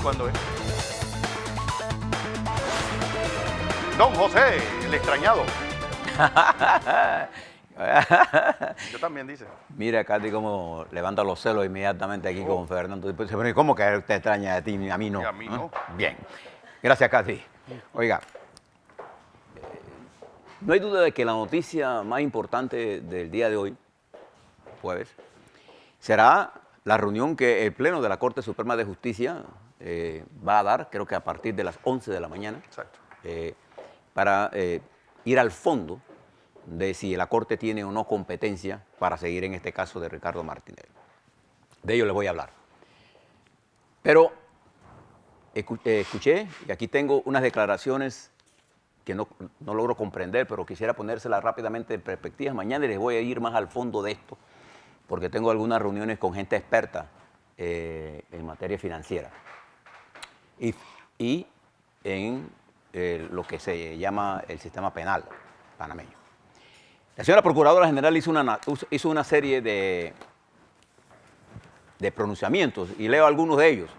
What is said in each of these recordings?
¿Cuándo es? Don José, el extrañado. Yo también, dice. Mira, Katy, cómo levanta los celos inmediatamente aquí con Fernando. Después se pone, ¿cómo que usted extraña de ti? A mí no. Y a mí no. Bien. Gracias, Katy. Oiga, no hay duda de que la noticia más importante del día de hoy, jueves, será la reunión que el Pleno de la Corte Suprema de Justicia va a dar, creo que a partir de las 11 de la mañana. Exacto. Para ir al fondo de si la Corte tiene o no competencia para seguir en este caso de Ricardo Martinelli. De ello le voy a hablar. Pero escuché, y aquí tengo unas declaraciones que no logro comprender, pero quisiera ponérselas rápidamente en perspectiva. Mañana les voy a ir más al fondo de esto, porque tengo algunas reuniones con gente experta en materia financiera y en lo que se llama el sistema penal panameño. La señora Procuradora General hizo una serie de pronunciamientos y leo algunos de ellos.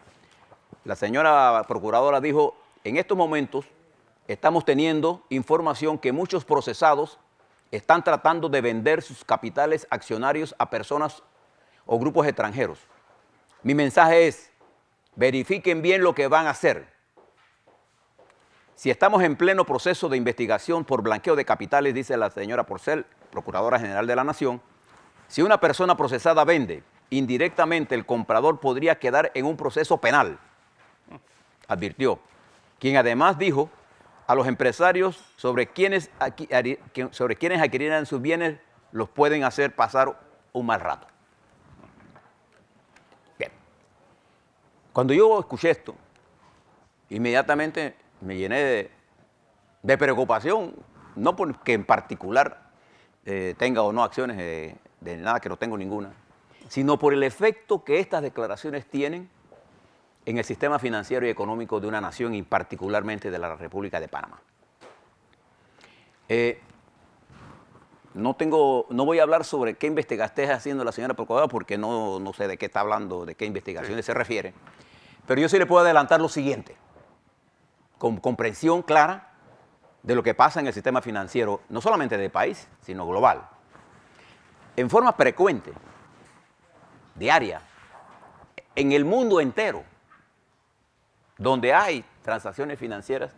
La señora Procuradora dijo, en estos momentos estamos teniendo información que muchos procesados están tratando de vender sus capitales accionarios a personas o grupos extranjeros. Mi mensaje es, verifiquen bien lo que van a hacer. Si estamos en pleno proceso de investigación por blanqueo de capitales, dice la señora Porcel, Procuradora General de la Nación, si una persona procesada vende, indirectamente el comprador podría quedar en un proceso penal, advirtió, quien además dijo a los empresarios sobre quienes adquirieran sus bienes los pueden hacer pasar un mal rato. Bien. Cuando yo escuché esto, inmediatamente me llené de preocupación, no porque en particular tenga o no acciones de nada, que no tengo ninguna, sino por el efecto que estas declaraciones tienen en el sistema financiero y económico de una nación y particularmente de la República de Panamá. No voy a hablar sobre qué investigación está haciendo la señora Procuradora porque no sé de qué está hablando, de qué investigaciones se refiere, pero yo sí le puedo adelantar lo siguiente, con comprensión clara de lo que pasa en el sistema financiero, no solamente del país, sino global. En forma frecuente, diaria, en el mundo entero, donde hay transacciones financieras,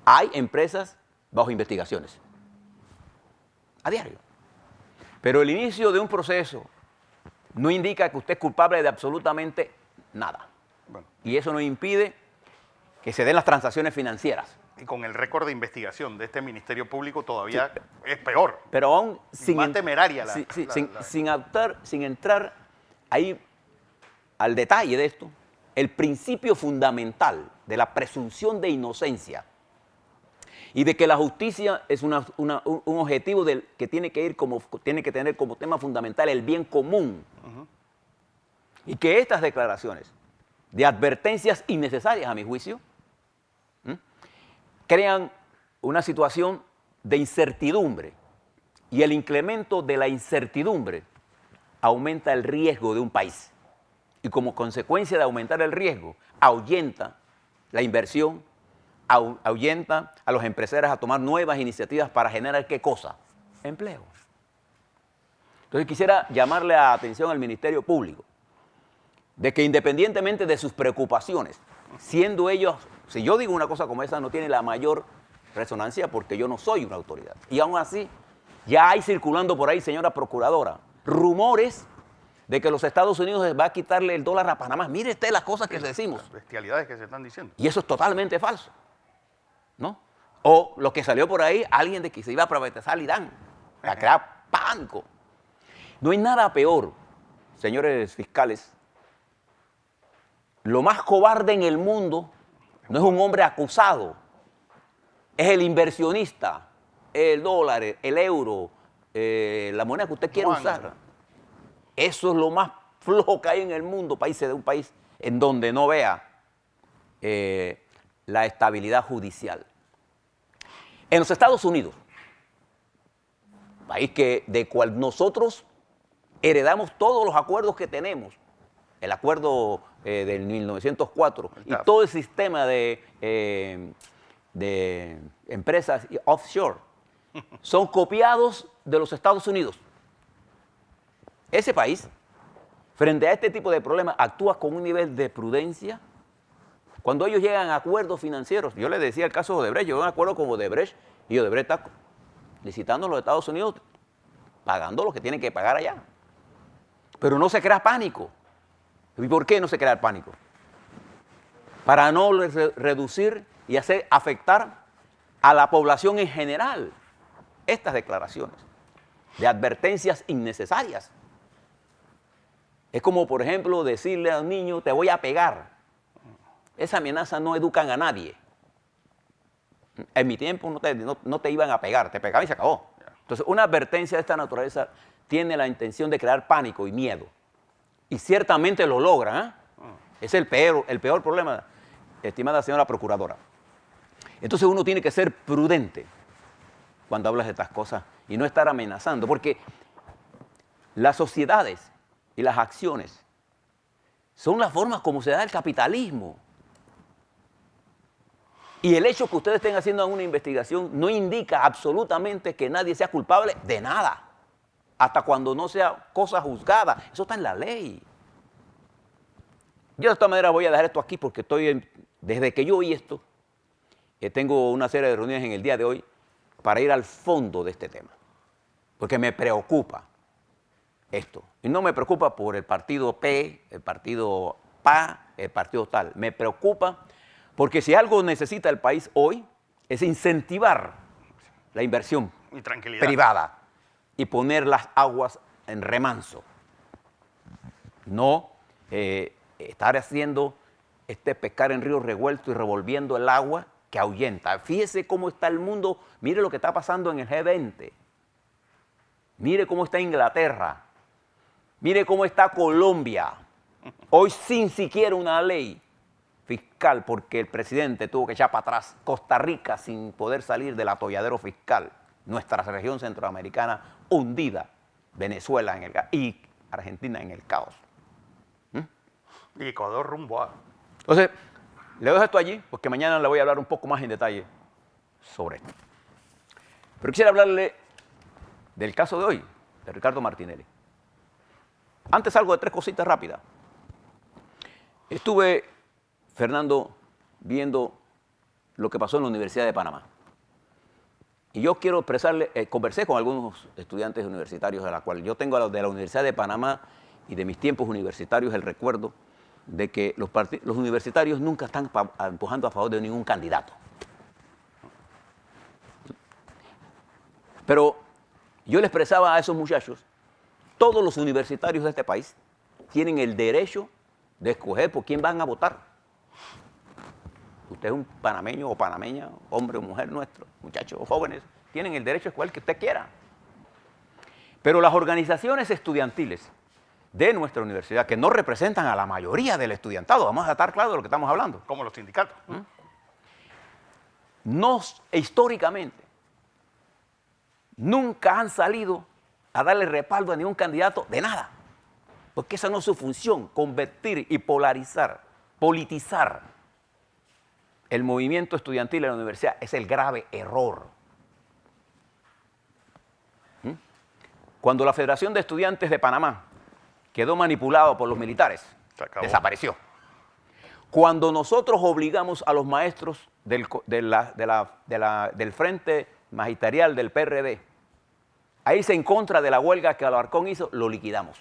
hay empresas bajo investigaciones. A diario. Pero el inicio de un proceso no indica que usted es culpable de absolutamente nada. Bueno. Y eso no impide que se den las transacciones financieras. Y con el récord de investigación de este Ministerio Público todavía es peor. Pero aún más temeraria sin entrar ahí al detalle de esto, el principio fundamental de la presunción de inocencia y de que la justicia es un objetivo que tiene que tener como tema fundamental el bien común. Y que estas declaraciones de advertencias innecesarias, a mi juicio, crean una situación de incertidumbre y el incremento de la incertidumbre aumenta el riesgo de un país y como consecuencia de aumentar el riesgo ahuyenta la inversión, ahuyenta a los empresarios a tomar nuevas iniciativas para generar ¿qué cosa? Empleo. Entonces quisiera llamarle la atención al Ministerio Público de que independientemente de sus preocupaciones, siendo ellos, si yo digo una cosa como esa, no tiene la mayor resonancia porque yo no soy una autoridad. Y aún así, ya hay circulando por ahí, señora Procuradora, rumores de que los Estados Unidos va a quitarle el dólar a Panamá. Mire usted las cosas que decimos. Las bestialidades que se están diciendo. Y eso es totalmente falso, ¿no? O lo que salió por ahí, alguien de que se iba a privatizar el Irán, para crear pánico. No hay nada peor, señores fiscales. Lo más cobarde en el mundo no es un hombre acusado, es el inversionista, el dólar, el euro, la moneda que usted quiera usar. Eso es lo más flojo que hay en el mundo, países de un país en donde no vea la estabilidad judicial. En los Estados Unidos, país de cual nosotros heredamos todos los acuerdos que tenemos, el acuerdo del 1904 y TAF. todo el sistema de empresas offshore son copiados de los Estados Unidos. Ese país, frente a este tipo de problemas, actúa con un nivel de prudencia. Cuando ellos llegan a acuerdos financieros, yo les decía el caso de Odebrecht, yo un acuerdo con Odebrecht y Odebrecht está licitando en los Estados Unidos, pagando lo que tienen que pagar allá. Pero no se crea pánico. ¿Y por qué no se crea el pánico? Para no reducir y hacer afectar a la población en general estas declaraciones de advertencias innecesarias. Es como, por ejemplo, decirle a un niño, te voy a pegar. Esa amenaza no educan a nadie. En mi tiempo no te iban a pegar, te pegaban y se acabó. Entonces, una advertencia de esta naturaleza tiene la intención de crear pánico y miedo. Y ciertamente lo logra, ¿eh? Es el peor problema, estimada señora procuradora. Entonces uno tiene que ser prudente cuando hablas de estas cosas y no estar amenazando, porque las sociedades y las acciones son las formas como se da el capitalismo. Y el hecho que ustedes estén haciendo una investigación no indica absolutamente que nadie sea culpable de nada, hasta cuando no sea cosa juzgada. Eso está en la ley. Yo de esta manera voy a dejar esto aquí porque desde que yo oí esto, tengo una serie de reuniones en el día de hoy para ir al fondo de este tema, porque me preocupa esto. Y no me preocupa por el partido P, el partido PA, el partido tal. Me preocupa porque si algo necesita el país hoy es incentivar la inversión Y tranquilidad. privada y poner las aguas en remanso. No estar haciendo pescar en río revuelto y revolviendo el agua que ahuyenta. Fíjese cómo está el mundo, mire lo que está pasando en el G20. Mire cómo está Inglaterra. Mire cómo está Colombia. Hoy sin siquiera una ley fiscal porque el presidente tuvo que echar para atrás. Costa Rica sin poder salir del atolladero fiscal. Nuestra región centroamericana hundida. Venezuela y Argentina en el caos. Y Ecuador rumbo a... Entonces, le dejo esto allí porque mañana le voy a hablar un poco más en detalle sobre esto. Pero quisiera hablarle del caso de hoy, de Ricardo Martinelli. Antes algo de 3 cositas rápidas. Estuve, Fernando, viendo lo que pasó en la Universidad de Panamá. Y yo quiero expresarle, conversé con algunos estudiantes universitarios, de la cual yo tengo de la Universidad de Panamá y de mis tiempos universitarios el recuerdo de que los universitarios nunca están empujando a favor de ningún candidato. Pero yo le expresaba a esos muchachos, todos los universitarios de este país tienen el derecho de escoger por quién van a votar. Usted es un panameño o panameña, hombre o mujer nuestro, muchachos o jóvenes, tienen el derecho a escoger el que usted quiera. Pero las organizaciones estudiantiles de nuestra universidad, que no representan a la mayoría del estudiantado, vamos a estar claros de lo que estamos hablando. Como los sindicatos. Históricamente, nunca han salido a darle respaldo a ningún candidato de nada. Porque esa no es su función, convertir y polarizar, politizar el movimiento estudiantil en la universidad. Es el grave error. Cuando la Federación de Estudiantes de Panamá quedó manipulado por los militares, desapareció. Cuando nosotros obligamos a los maestros del Frente Magisterial del PRD a irse en contra de la huelga que Alarcón hizo, lo liquidamos.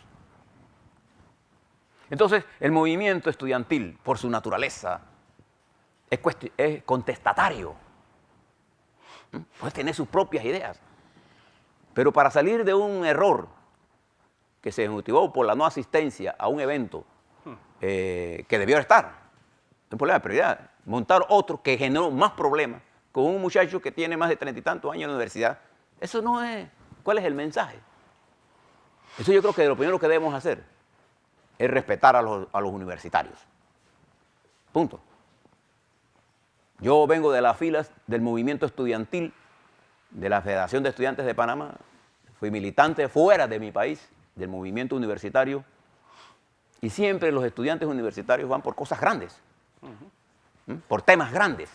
Entonces, el movimiento estudiantil, por su naturaleza, es contestatario. Puede tener sus propias ideas. Pero para salir de un error que se motivó por la no asistencia a un evento que debió estar, un problema de prioridad, montar otro que generó más problemas con un muchacho que tiene más de 30 y tantos años en la universidad, eso no es... ¿Cuál es el mensaje? Eso yo creo que lo primero que debemos hacer es respetar a los universitarios. Punto. Yo vengo de las filas del movimiento estudiantil de la Federación de Estudiantes de Panamá. Fui militante fuera de mi país del movimiento universitario Y siempre los estudiantes universitarios van por cosas grandes, por temas grandes.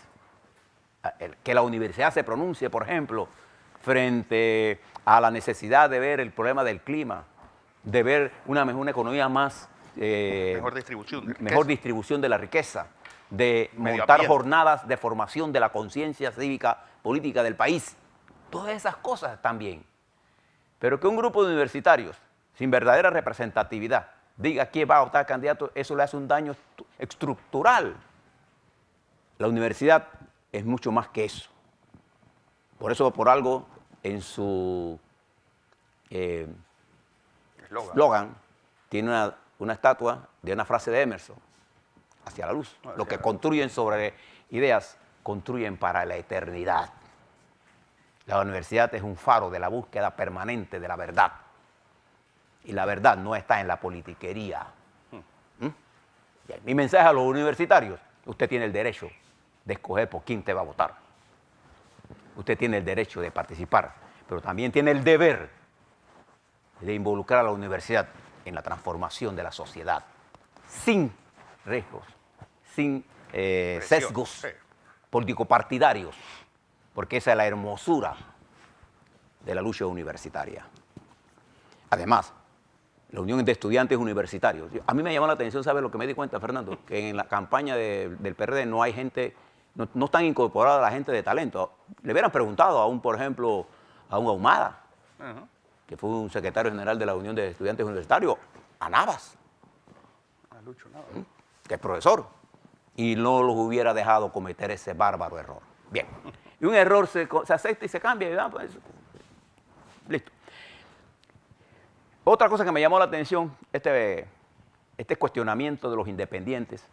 Que la universidad se pronuncie, por ejemplo, frente a la necesidad de ver el problema del clima, de ver una economía más... Mejor distribución. Mejor distribución de la riqueza, de Medio montar ambiente. jornadas de formación de la conciencia cívica política del país. Todas esas cosas están bien. Pero que un grupo de universitarios sin verdadera representatividad diga quién va a votar candidato, eso le hace un daño estructural. La universidad es mucho más que eso. Por eso, por algo, en su eslogan tiene una estatua de una frase de Emerson, hacia la luz. Lo que construyen sobre ideas, construyen para la eternidad. La universidad es un faro de la búsqueda permanente de la verdad. Y la verdad no está en la politiquería. Bien, mi mensaje a los universitarios: usted tiene el derecho de escoger por quién te va a votar. Usted tiene el derecho de participar, pero también tiene el deber de involucrar a la universidad en la transformación de la sociedad, sin riesgos, sin sesgos político-partidarios, porque esa es la hermosura de la lucha universitaria. Además, la Unión de Estudiantes Universitarios. A mí me llamó la atención, ¿sabes lo que me di cuenta, Fernando? Que en la campaña del PRD no hay gente, no están incorporada la gente de talento. Le hubieran preguntado a por ejemplo, a un Ahumada, que fue un secretario general de la Unión de Estudiantes Universitarios, a Navas, A Lucho Navas, que es profesor, y no los hubiera dejado cometer ese bárbaro error. Bien, y un error se acepta y se cambia, ¿verdad? Pues, listo. Otra cosa que me llamó la atención, este cuestionamiento de los independientes,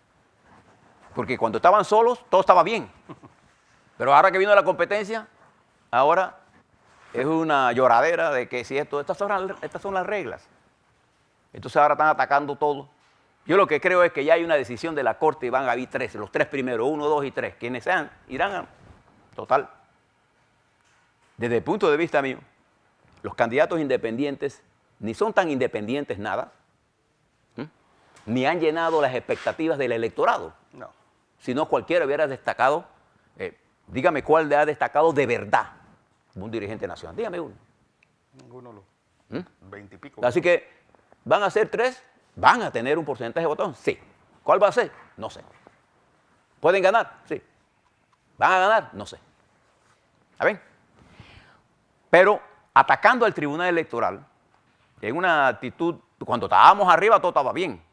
porque cuando estaban solos todo estaba bien, pero ahora que vino la competencia, ahora es una lloradera de que si estas son las reglas. Entonces ahora están atacando todo. Yo lo que creo es que ya hay una decisión de la Corte y van a haber tres, los tres primeros, 1, 2 y 3, quienes sean, irán a total. Desde el punto de vista mío, los candidatos independientes ni son tan independientes nada, ni han llenado las expectativas del electorado. No. Si no, cualquiera hubiera destacado, dígame cuál le ha destacado de verdad como un dirigente nacional. Dígame uno. Ninguno lo. 20 y pico. Así que, ¿van a ser 3? ¿Van a tener un porcentaje de votos? Sí. ¿Cuál va a ser? No sé. ¿Pueden ganar? Sí. ¿Van a ganar? No sé. ¿Está bien? Pero atacando al Tribunal Electoral, en una actitud, cuando estábamos arriba todo estaba bien,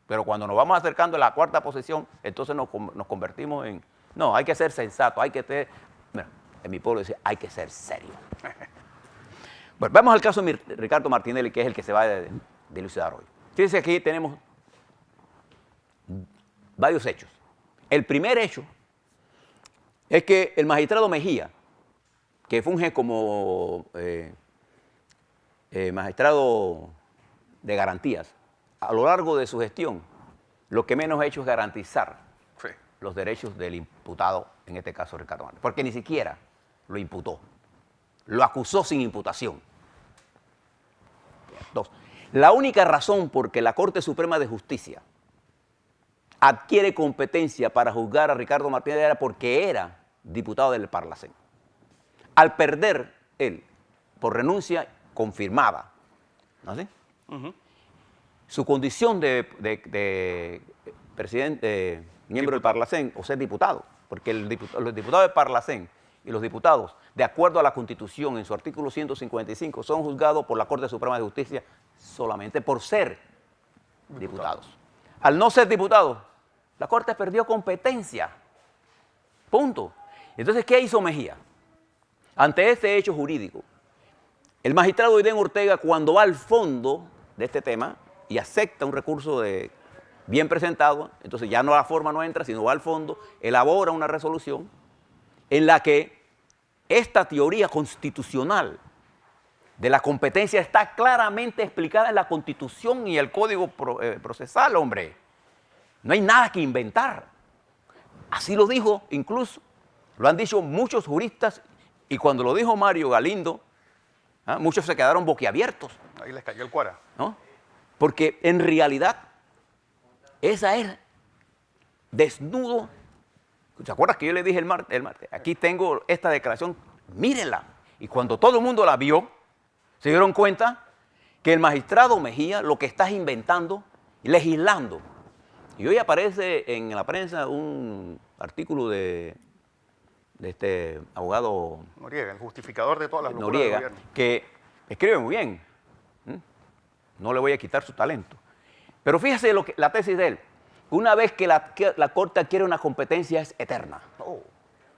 pero cuando nos vamos acercando a la cuarta posición, entonces nos convertimos en, no, hay que ser sensato, hay que tener, mira, en mi pueblo dice, hay que ser serio. Bueno, vamos al caso de Ricardo Martinelli, que es el que se va a dilucidar hoy. Fíjense, aquí tenemos varios hechos. El primer hecho es que el magistrado Mejía, que funge como magistrado de garantías, a lo largo de su gestión, lo que menos ha hecho es garantizar los derechos del imputado, en este caso Ricardo Martinelli, porque ni siquiera lo imputó, lo acusó sin imputación. 2. La única razón por que la Corte Suprema de Justicia adquiere competencia para juzgar a Ricardo Martinelli era porque era diputado del Parlacén. Al perder él por renuncia confirmada, ¿no es así? Su condición de presidente, miembro del Parlacén o ser diputado, porque los diputados del Parlacén y los diputados, de acuerdo a la Constitución, en su artículo 155, son juzgados por la Corte Suprema de Justicia solamente por ser diputados. Al no ser diputados, la Corte perdió competencia. Punto. Entonces, ¿qué hizo Mejía? Ante este hecho jurídico, el magistrado Aiden Ortega, cuando va al fondo de este tema y acepta un recurso bien presentado, entonces ya no la forma no entra, sino va al fondo, elabora una resolución en la que esta teoría constitucional de la competencia está claramente explicada en la Constitución y el Código Procesal, hombre. No hay nada que inventar. Así lo dijo incluso, lo han dicho muchos juristas, y cuando lo dijo Mario Galindo, muchos se quedaron boquiabiertos. Ahí les cayó el cuara. ¿No? Porque en realidad Esa es desnudo. ¿Se acuerdan que yo le dije el martes? Aquí tengo esta declaración, mírenla. Y cuando todo el mundo la vio, se dieron cuenta que el magistrado Mejía lo que está inventando, legislando. Y hoy aparece en la prensa un artículo de este abogado Noriega, el justificador de todas las locuras del Noriega, gobierno. que escribe muy bien. No le voy a quitar su talento. Pero fíjese la tesis de él. Una vez que la Corte adquiere una competencia es eterna. Oh.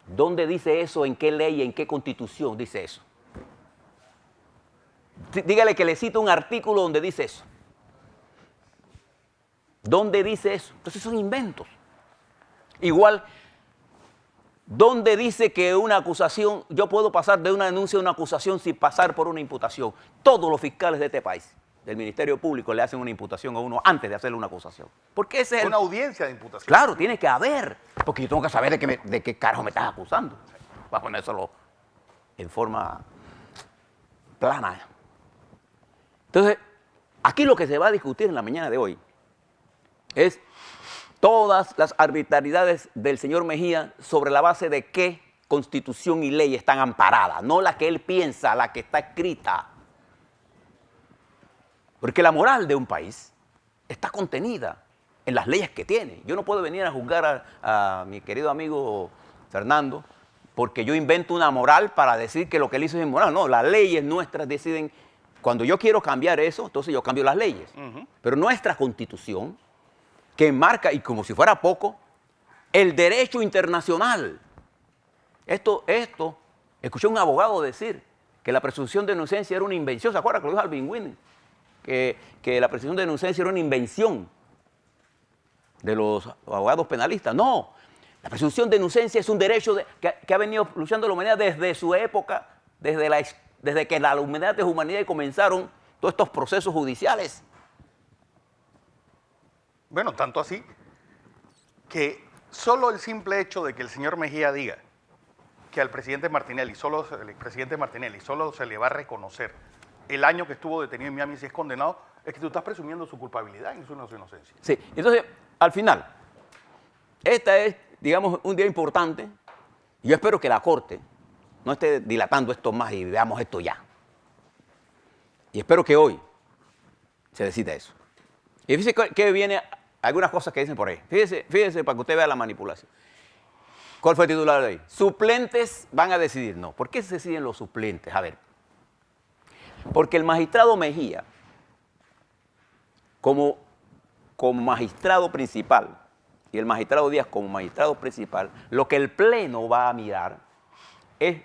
¿Dónde dice eso? ¿En qué ley? ¿En qué constitución dice eso? Dígale que le cito un artículo donde dice eso. ¿Dónde dice eso? Entonces son inventos. Igual, ¿dónde dice que una acusación, yo puedo pasar de una denuncia a una acusación sin pasar por una imputación? Todos los fiscales de este país, del Ministerio Público, le hacen una imputación a uno antes de hacerle una acusación. Porque ese es Una audiencia de imputación. Claro, tiene que haber. Porque yo tengo que saber de qué carajo me estás acusando. Voy a ponérselo en forma plana. Entonces, aquí lo que se va a discutir en la mañana de hoy es todas las arbitrariedades del señor Mejía sobre la base de qué constitución y ley están amparadas, no la que él piensa, la que está escrita. Porque la moral de un país está contenida en las leyes que tiene. Yo no puedo venir a juzgar a mi querido amigo Fernando porque yo invento una moral para decir que lo que él hizo es inmoral. No, las leyes nuestras deciden. Cuando yo quiero cambiar eso, entonces yo cambio las leyes. Pero nuestra Constitución, que marca, y como si fuera poco, el derecho internacional. Escuché a un abogado decir que la presunción de inocencia era una invención. ¿Se acuerdan que lo dijo Alvin Wynne? Que la presunción de inocencia era una invención de los abogados penalistas. No, la presunción de inocencia es un derecho que ha venido luchando la humanidad desde su época, desde que las humanidades comenzaron todos estos procesos judiciales. Bueno, tanto así que solo el simple hecho de que el señor Mejía diga que al presidente Martinelli, el expresidente Martinelli, solo se le va a reconocer el año que estuvo detenido en Miami si es condenado, es que tú estás presumiendo su culpabilidad y su inocencia. Sí, entonces, al final, esta es, digamos, un día importante. Yo espero que la Corte no esté dilatando esto más y veamos esto ya. Y espero que hoy se decida eso. Y fíjese que viene algunas cosas que dicen por ahí. Fíjese para que usted vea la manipulación. ¿Cuál fue el titular de ahí? Suplentes van a decidir. No. ¿Por qué se deciden los suplentes? A ver. Porque el magistrado Mejía, como magistrado principal, y el magistrado Díaz como magistrado principal, lo que el Pleno va a mirar es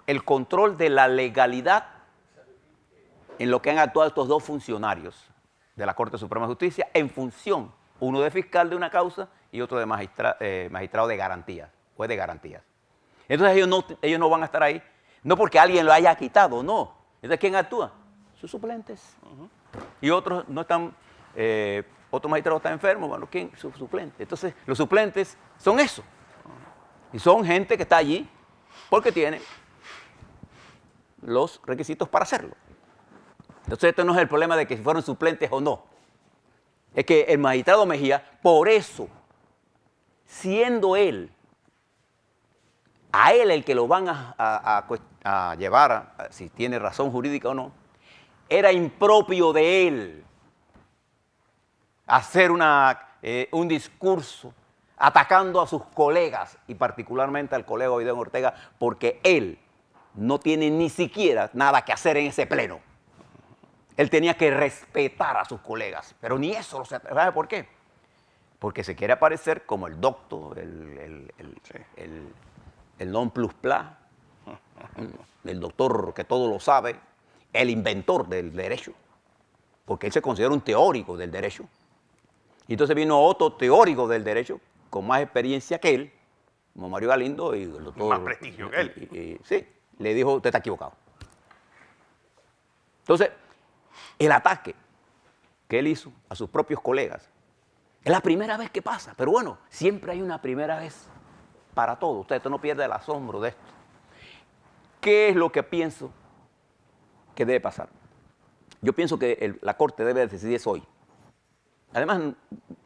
el control de la legalidad en lo que han actuado estos dos funcionarios de la Corte Suprema de Justicia en función, uno de fiscal de una causa y otro de magistrado de garantías, juez de garantías. Entonces ellos no van a estar ahí, no porque alguien lo haya quitado, no. Entonces, ¿quién actúa? Sus suplentes. Y otros no están, otro magistrado está enfermo, bueno, ¿quién? Sus suplentes. Entonces, los suplentes son eso. Y son gente que está allí porque tiene los requisitos para hacerlo. Entonces, esto no es el problema de que si fueron suplentes o no. Es que el magistrado Mejía, por eso, siendo él, a él el que lo van a llevar, si tiene razón jurídica o no, era impropio de él hacer un discurso atacando a sus colegas y particularmente al colega Ovidio Ortega, porque él no tiene ni siquiera nada que hacer en ese pleno. Él tenía que respetar a sus colegas, pero ni eso. ¿Sabe por qué? Porque se quiere aparecer como el doctor, el non plus ultra, el doctor que todo lo sabe, el inventor del derecho, porque él se considera un teórico del derecho. Y entonces vino otro teórico del derecho con más experiencia que él, como Mario Galindo, y el doctor, más prestigio que él. Sí, le dijo, usted está equivocado. Entonces, el ataque que él hizo a sus propios colegas es la primera vez que pasa, pero bueno, siempre hay una primera vez para todo. Usted no pierde el asombro de esto. ¿Qué es lo que pienso que debe pasar? Yo pienso que la Corte debe decidir eso hoy. Además,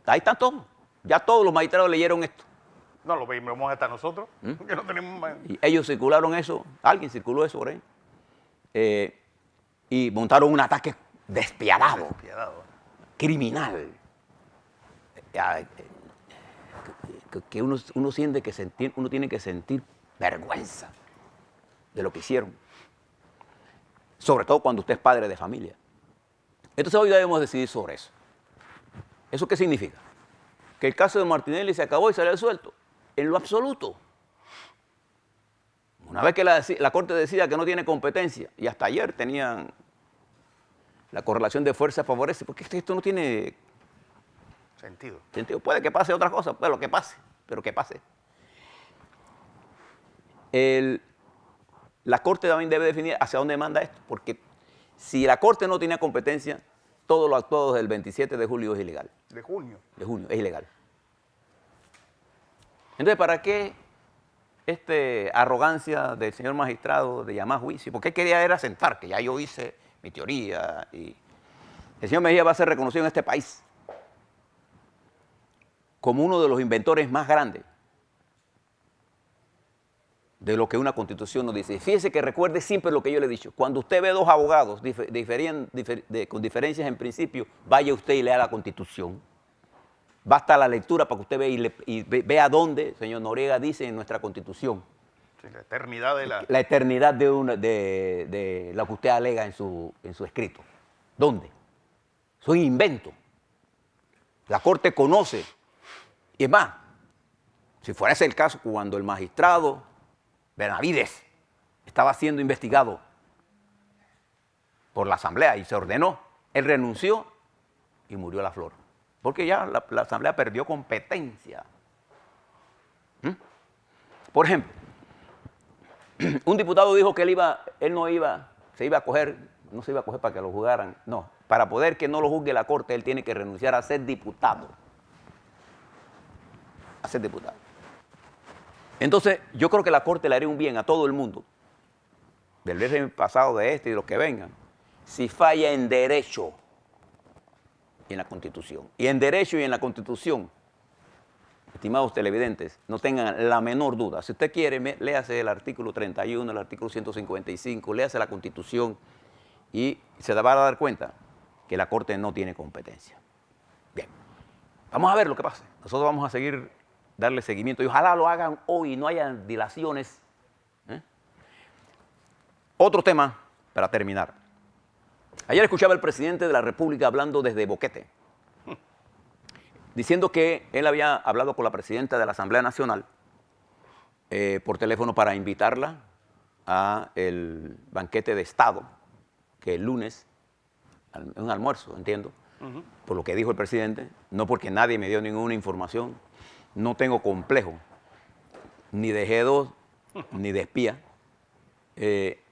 ahí están todos. Ya todos los magistrados leyeron esto. No, lo vemos hasta nosotros, que no tenemos más. Y ellos circularon eso, alguien circuló eso por ahí. Y montaron un ataque despiadado, criminal. Que uno siente que uno tiene que sentir vergüenza de lo que hicieron. Sobre todo cuando usted es padre de familia. Entonces hoy debemos decidir sobre eso. ¿Eso qué significa? Que el caso de Martinelli se acabó y salió suelto. En lo absoluto. Una vez que la Corte decida que no tiene competencia, y hasta ayer tenían la correlación de fuerza favorece, porque esto no tiene sentido. Puede que pase otra cosa, pero que pase. La Corte también debe definir hacia dónde manda esto, porque si la Corte no tiene competencia, todo lo actuado desde el 27 de julio es ilegal. ¿De junio? De junio, es ilegal. Entonces, ¿para qué arrogancia del señor magistrado de llamar juicio? Porque él quería era sentar, que ya yo hice mi teoría, y el señor Mejía va a ser reconocido en este país como uno de los inventores más grandes de lo que una constitución nos dice. Fíjese que recuerde siempre lo que yo le he dicho. Cuando usted ve dos abogados con diferencias en principio, vaya usted y lea la Constitución. Basta la lectura para que usted vea y vea dónde, señor Noriega, dice en nuestra Constitución. Sí, la eternidad de la eternidad de lo que usted alega en su escrito. ¿Dónde? Es un invento. La Corte conoce. Y es más, si fuera ese el caso, cuando el magistrado Benavides estaba siendo investigado por la Asamblea y se ordenó, él renunció y murió la flor. Porque ya la Asamblea perdió competencia. Por ejemplo, un diputado dijo que no se iba a coger para que lo juzgaran. No, para poder que no lo juzgue la Corte, él tiene que renunciar a ser diputado. Entonces, yo creo que la Corte le haría un bien a todo el mundo, del régimen pasado, de este y de los que vengan, si falla en derecho y en la Constitución. Y en derecho y en la Constitución, estimados televidentes, no tengan la menor duda. Si usted quiere, léase el artículo 31, el artículo 155, léase la Constitución y se va a dar cuenta que la Corte no tiene competencia. Bien, vamos a ver lo que pasa. Nosotros vamos a seguir darle seguimiento y ojalá lo hagan hoy y no haya dilaciones. Otro tema para terminar. Ayer escuchaba al presidente de la República hablando desde Boquete, diciendo que él había hablado con la presidenta de la Asamblea Nacional por teléfono para invitarla a el banquete de Estado, que el lunes, un almuerzo, entiendo, por lo que dijo el presidente, no porque nadie me dio ninguna información. No tengo complejo, ni de G2, ni de espía.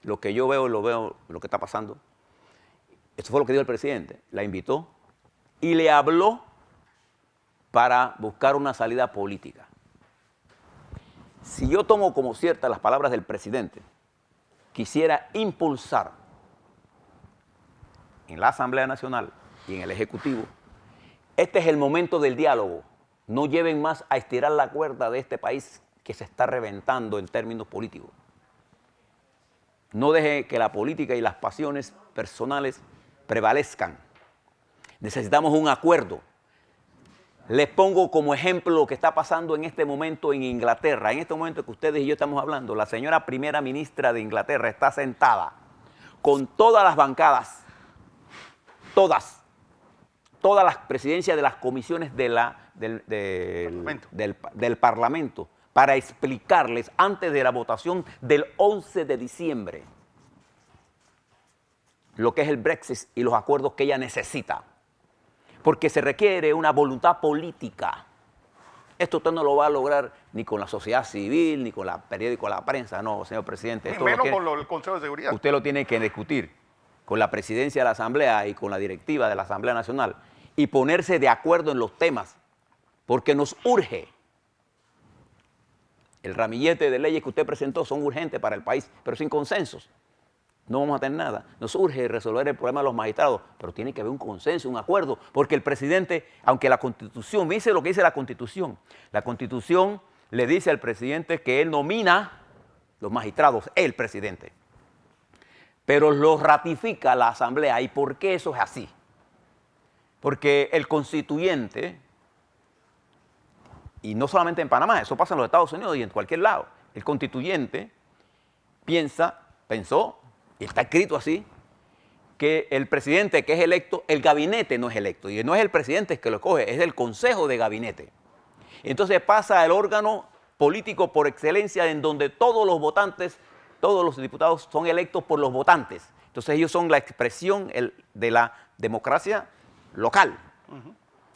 Lo que yo veo, lo que está pasando. Eso fue lo que dijo el presidente. La invitó y le habló para buscar una salida política. Si yo tomo como ciertas las palabras del presidente, quisiera impulsar en la Asamblea Nacional y en el Ejecutivo, este es el momento del diálogo. No lleven más a estirar la cuerda de este país que se está reventando en términos políticos. No deje que la política y las pasiones personales prevalezcan. Necesitamos un acuerdo. Les pongo como ejemplo lo que está pasando en este momento en Inglaterra. En este momento que ustedes y yo estamos hablando, la señora primera ministra de Inglaterra está sentada con todas las bancadas, todas las presidencias de las comisiones del Parlamento para explicarles antes de la votación del 11 de diciembre lo que es el Brexit y los acuerdos que ella necesita. Porque se requiere una voluntad política. Esto usted no lo va a lograr ni con la sociedad civil, ni con el periódico, la prensa. No, señor presidente. Esto menos con el Consejo de Seguridad. Usted lo tiene que discutir con la presidencia de la Asamblea y con la directiva de la Asamblea Nacional y ponerse de acuerdo en los temas, porque nos urge. El ramillete de leyes que usted presentó son urgentes para el país, pero sin consensos. no vamos a tener nada. Nos urge resolver el problema de los magistrados, pero tiene que haber un consenso, un acuerdo, porque el presidente, aunque la Constitución, me dice lo que dice la Constitución le dice al presidente que él nomina los magistrados, el presidente, pero los ratifica la Asamblea. ¿Y por qué eso es así? Porque el constituyente, y no solamente en Panamá, eso pasa en los Estados Unidos y en cualquier lado, el constituyente pensó, y está escrito así, que el presidente que es electo, el gabinete no es electo, y no es el presidente que lo escoge, es el consejo de gabinete. Entonces pasa el órgano político por excelencia en donde todos los votantes, todos los diputados son electos por los votantes. Entonces ellos son la expresión de la democracia local.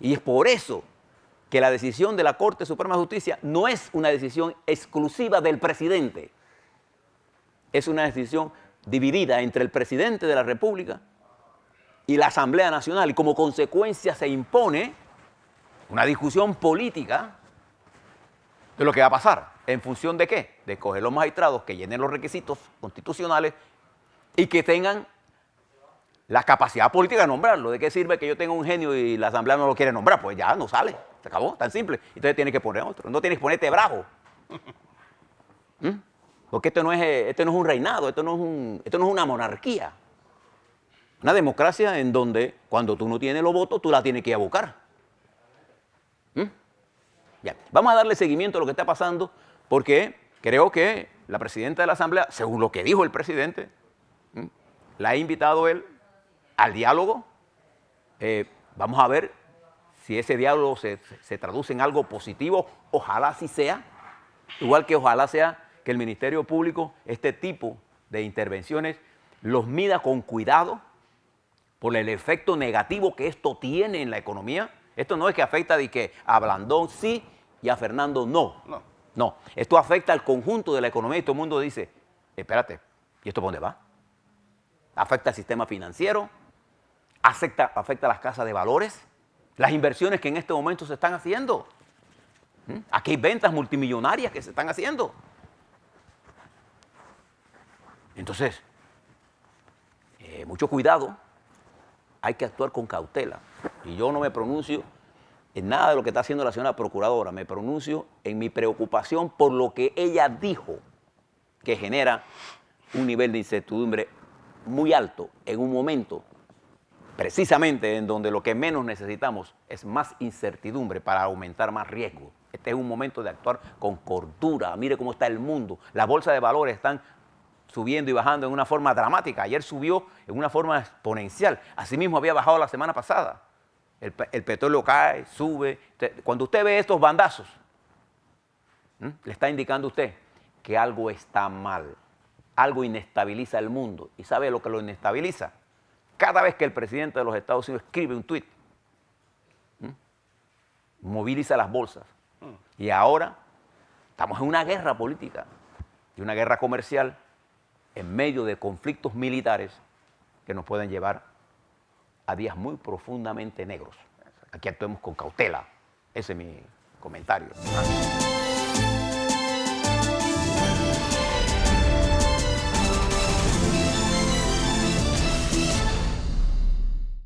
Y es por eso que la decisión de la Corte Suprema de Justicia no es una decisión exclusiva del presidente. Es una decisión dividida entre el presidente de la República y la Asamblea Nacional. Y como consecuencia se impone una discusión política de lo que va a pasar. ¿En función de qué? De escoger los magistrados que llenen los requisitos constitucionales y que tengan la capacidad política de nombrarlo. ¿De qué sirve que yo tenga un genio y la Asamblea no lo quiere nombrar? Pues ya no sale, se acabó, tan simple. Entonces tienes que poner otro, no tienes que ponerte bravo. Porque esto no es un reinado, esto no es una monarquía. Una democracia en donde cuando tú no tienes los votos, tú la tienes que ir a buscar. Bien, vamos a darle seguimiento a lo que está pasando porque creo que la presidenta de la Asamblea, según lo que dijo el presidente, la ha invitado él al diálogo. Vamos a ver si ese diálogo se traduce en algo positivo. Ojalá así sea. Igual que ojalá sea que el Ministerio Público, este tipo de intervenciones, los mida con cuidado por el efecto negativo que esto tiene en la economía. Esto no es que afecta de que a Blandón sí y a Fernando no. No, esto afecta al conjunto de la economía y todo el mundo dice, espérate, ¿y esto por dónde va? Afecta al sistema financiero, afecta a las casas de valores, las inversiones que en este momento se están haciendo. Aquí hay ventas multimillonarias que se están haciendo. Entonces, mucho cuidado, hay que actuar con cautela. Y yo no me pronuncio en nada de lo que está haciendo la señora procuradora, me pronuncio en mi preocupación por lo que ella dijo, que genera un nivel de incertidumbre muy alto en un momento precisamente en donde lo que menos necesitamos es más incertidumbre para aumentar más riesgo. Este es un momento de actuar con cordura. Mire cómo está el mundo. Las bolsas de valores están subiendo y bajando en una forma dramática. Ayer subió en una forma exponencial. Asimismo había bajado la semana pasada. El petróleo cae, sube. Cuando usted ve estos bandazos, le está indicando a usted que algo está mal. Algo inestabiliza el mundo. ¿Y sabe lo que lo inestabiliza? Cada vez que el presidente de los Estados Unidos escribe un tuit, moviliza las bolsas. Y ahora estamos en una guerra política y una guerra comercial en medio de conflictos militares que nos pueden llevar a días muy profundamente negros. Aquí actuemos con cautela. Ese es mi comentario.